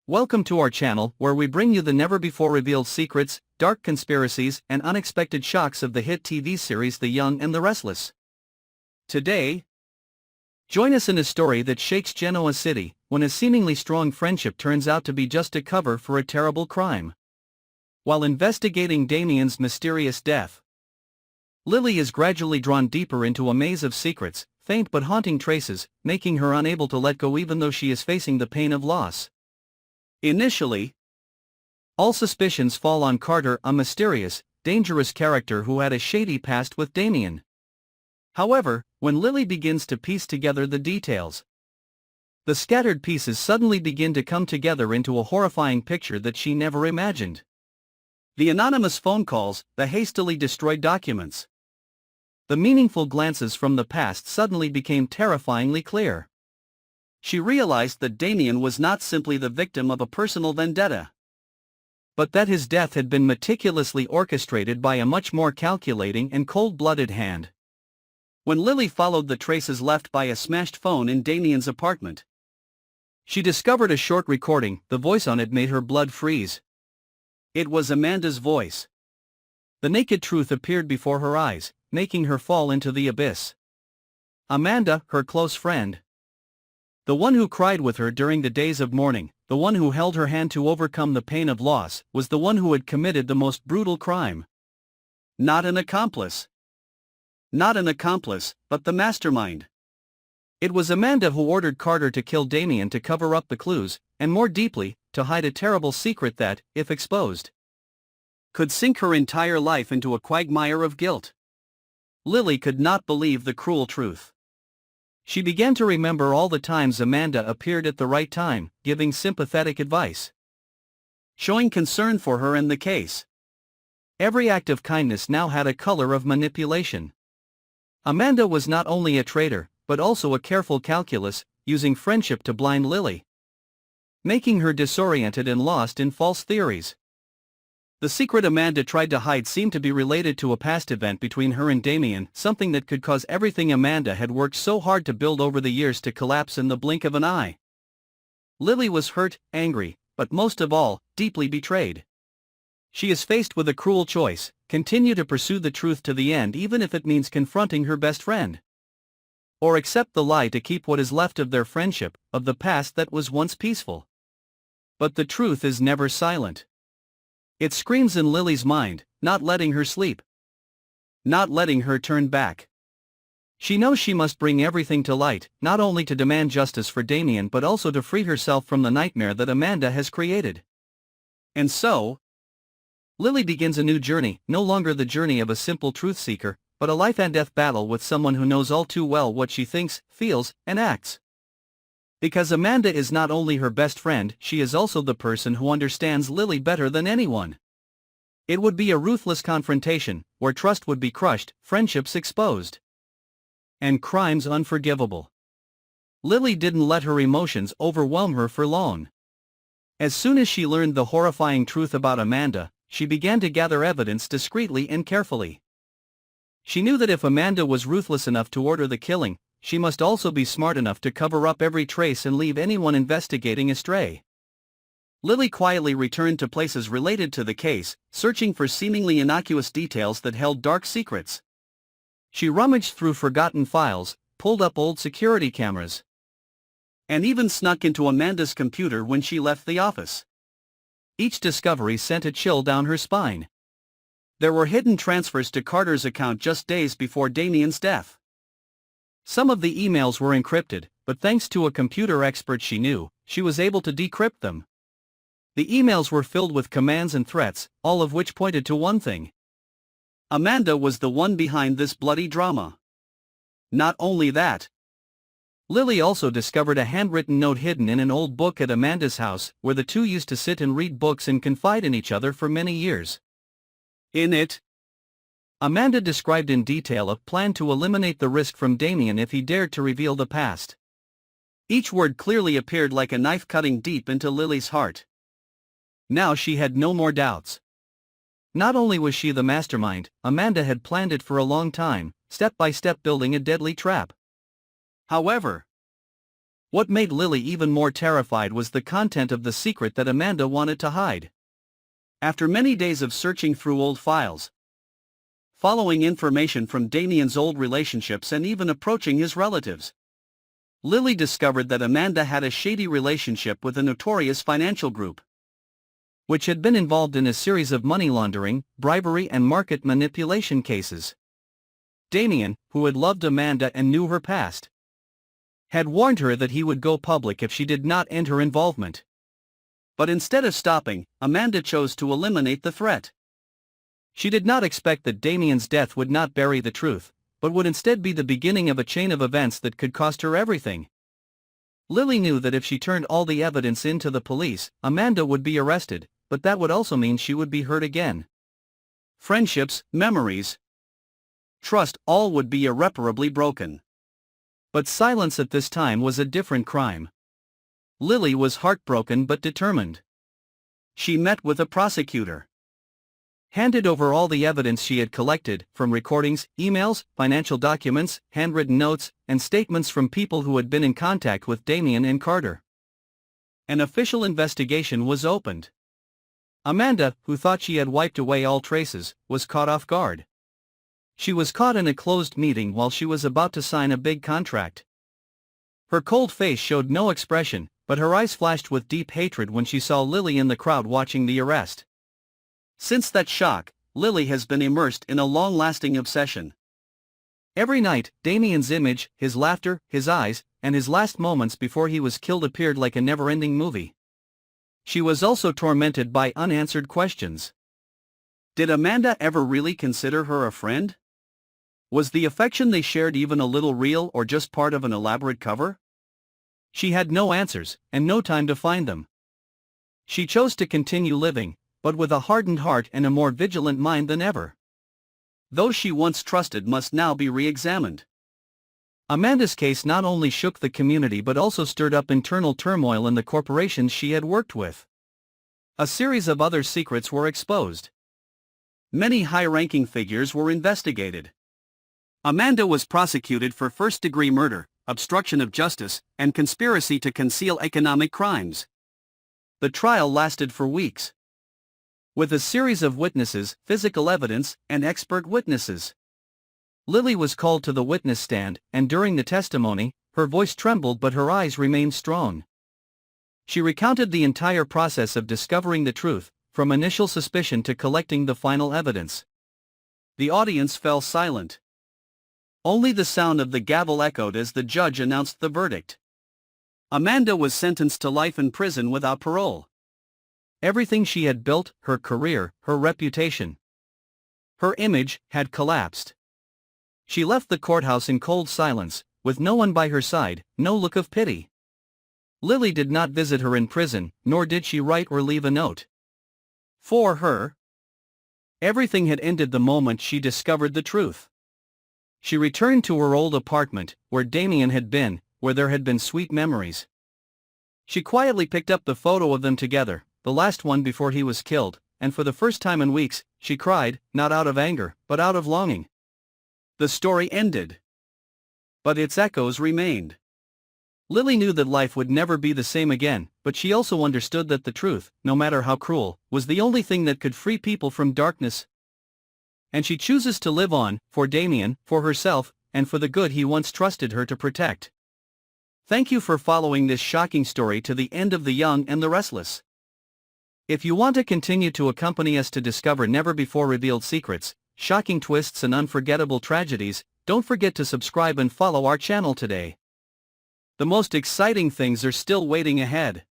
Welcome to our channel, where we bring you the never-before-revealed secrets, dark conspiracies, and unexpected shocks of the hit TV series The Young and the Restless. Today, join us in a story that shakes Genoa City, when a seemingly strong friendship turns out to be just a cover for a terrible crime. While investigating Damian's mysterious death, Lily is gradually drawn deeper into a maze of secrets, faint but haunting traces, making her unable to let go even though she is facing the pain of loss. Initially, all suspicions fall on Carter, a mysterious, dangerous character who had a shady past with Damian. However, when Lily begins to piece together the details, the scattered pieces suddenly begin to come together into a horrifying picture that she never imagined. The anonymous phone calls, the hastily destroyed documents, the meaningful glances from the past suddenly became terrifyingly clear. She realized that Damian was not simply the victim of a personal vendetta, but that his death had been meticulously orchestrated by a much more calculating and cold-blooded hand. When Lily followed the traces left by a smashed phone in Damian's apartment, she discovered a short recording. The voice on it made her blood freeze. It was Amanda's voice. The naked truth appeared before her eyes, making her fall into the abyss. Amanda, her close friend, the one who cried with her during the days of mourning, the one who held her hand to overcome the pain of loss, was the one who had committed the most brutal crime. Not an accomplice. Not an accomplice, but the mastermind. It was Amanda who ordered Carter to kill Damian to cover up the clues, and more deeply, to hide a terrible secret that, if exposed, could sink her entire life into a quagmire of guilt. Lily could not believe the cruel truth. She began to remember all the times Amanda appeared at the right time, giving sympathetic advice, showing concern for her and the case. Every act of kindness now had a color of manipulation. Amanda was not only a traitor, but also a careful calculus, using friendship to blind Lily, making her disoriented and lost in false theories. The secret Amanda tried to hide seemed to be related to a past event between her and Damian, something that could cause everything Amanda had worked so hard to build over the years to collapse in the blink of an eye. Lily was hurt, angry, but most of all, deeply betrayed. She is faced with a cruel choice: continue to pursue the truth to the end even if it means confronting her best friend, or accept the lie to keep what is left of their friendship, of the past that was once peaceful. But the truth is never silent. It screams in Lily's mind, not letting her sleep, not letting her turn back. She knows she must bring everything to light, not only to demand justice for Damian but also to free herself from the nightmare that Amanda has created. And so, Lily begins a new journey, no longer the journey of a simple truth seeker, but a life-and-death battle with someone who knows all too well what she thinks, feels, and acts. Because Amanda is not only her best friend, she is also the person who understands Lily better than anyone. It would be a ruthless confrontation, where trust would be crushed, friendships exposed, and crimes unforgivable. Lily didn't let her emotions overwhelm her for long. As soon as she learned the horrifying truth about Amanda, she began to gather evidence discreetly and carefully. She knew that if Amanda was ruthless enough to order the killing, she must also be smart enough to cover up every trace and leave anyone investigating astray. Lily quietly returned to places related to the case, searching for seemingly innocuous details that held dark secrets. She rummaged through forgotten files, pulled up old security cameras, and even snuck into Amanda's computer when she left the office. Each discovery sent a chill down her spine. There were hidden transfers to Carter's account just days before Damian's death. Some of the emails were encrypted, but thanks to a computer expert she knew, she was able to decrypt them. The emails were filled with commands and threats, all of which pointed to one thing: Amanda was the one behind this bloody drama. Not only that, Lily also discovered a handwritten note hidden in an old book at Amanda's house, where the two used to sit and read books and confide in each other for many years. In it, Amanda described in detail a plan to eliminate the risk from Damian if he dared to reveal the past. Each word clearly appeared like a knife cutting deep into Lily's heart. Now she had no more doubts. Not only was she the mastermind, Amanda had planned it for a long time, step by step building a deadly trap. However, What made Lily even more terrified was the content of the secret that Amanda wanted to hide. After many days of searching through old files, following information from Damian's old relationships and even approaching his relatives, Lily discovered that Amanda had a shady relationship with a notorious financial group, which had been involved in a series of money laundering, bribery and market manipulation cases. Damian, who had loved Amanda and knew her past, had warned her that he would go public if she did not end her involvement. But instead of stopping, Amanda chose to eliminate the threat. She did not expect that Damian's death would not bury the truth, but would instead be the beginning of a chain of events that could cost her everything. Lily knew that if she turned all the evidence in to the police, Amanda would be arrested, but that would also mean she would be hurt again. Friendships, memories, trust, all would be irreparably broken. But silence at this time was a different crime. Lily was heartbroken but determined. She met with a prosecutor, handed over all the evidence she had collected, from recordings, emails, financial documents, handwritten notes, and statements from people who had been in contact with Damian and Carter. An official investigation was opened. Amanda, who thought she had wiped away all traces, was caught off guard. She was caught in a closed meeting while she was about to sign a big contract. Her cold face showed no expression, but her eyes flashed with deep hatred when she saw Lily in the crowd watching the arrest. Since that shock, Lily has been immersed in a long-lasting obsession. Every night, Damian's image, his laughter, his eyes, and his last moments before he was killed appeared like a never-ending movie. She was also tormented by unanswered questions. Did Amanda ever really consider her a friend? Was the affection they shared even a little real or just part of an elaborate cover? She had no answers, and no time to find them. She chose to continue living, but with a hardened heart and a more vigilant mind than ever. Those she once trusted must now be re-examined. Amanda's case not only shook the community but also stirred up internal turmoil in the corporations she had worked with. A series of other secrets were exposed. Many high-ranking figures were investigated. Amanda was prosecuted for first-degree murder, obstruction of justice, and conspiracy to conceal economic crimes. The trial lasted for weeks, with a series of witnesses, physical evidence, and expert witnesses. Lily was called to the witness stand, and during the testimony, her voice trembled but her eyes remained strong. She recounted the entire process of discovering the truth, from initial suspicion to collecting the final evidence. The audience fell silent. Only the sound of the gavel echoed as the judge announced the verdict. Amanda was sentenced to life in prison without parole. Everything she had built, her career, her reputation, her image, had collapsed. She left the courthouse in cold silence, with no one by her side, no look of pity. Lily did not visit her in prison, nor did she write or leave a note. For her, everything had ended the moment she discovered the truth. She returned to her old apartment, where Damian had been, where there had been sweet memories. She quietly picked up the photo of them together, the last one before he was killed, and for the first time in weeks, she cried, not out of anger, but out of longing. The story ended, but its echoes remained. Lily knew that life would never be the same again, but she also understood that the truth, no matter how cruel, was the only thing that could free people from darkness. And she chooses to live on, for Damian, for herself, and for the good he once trusted her to protect. Thank you for following this shocking story to the end of The Young and the Restless. If you want to continue to accompany us to discover never-before-revealed secrets, shocking twists and unforgettable tragedies, don't forget to subscribe and follow our channel today. The most exciting things are still waiting ahead.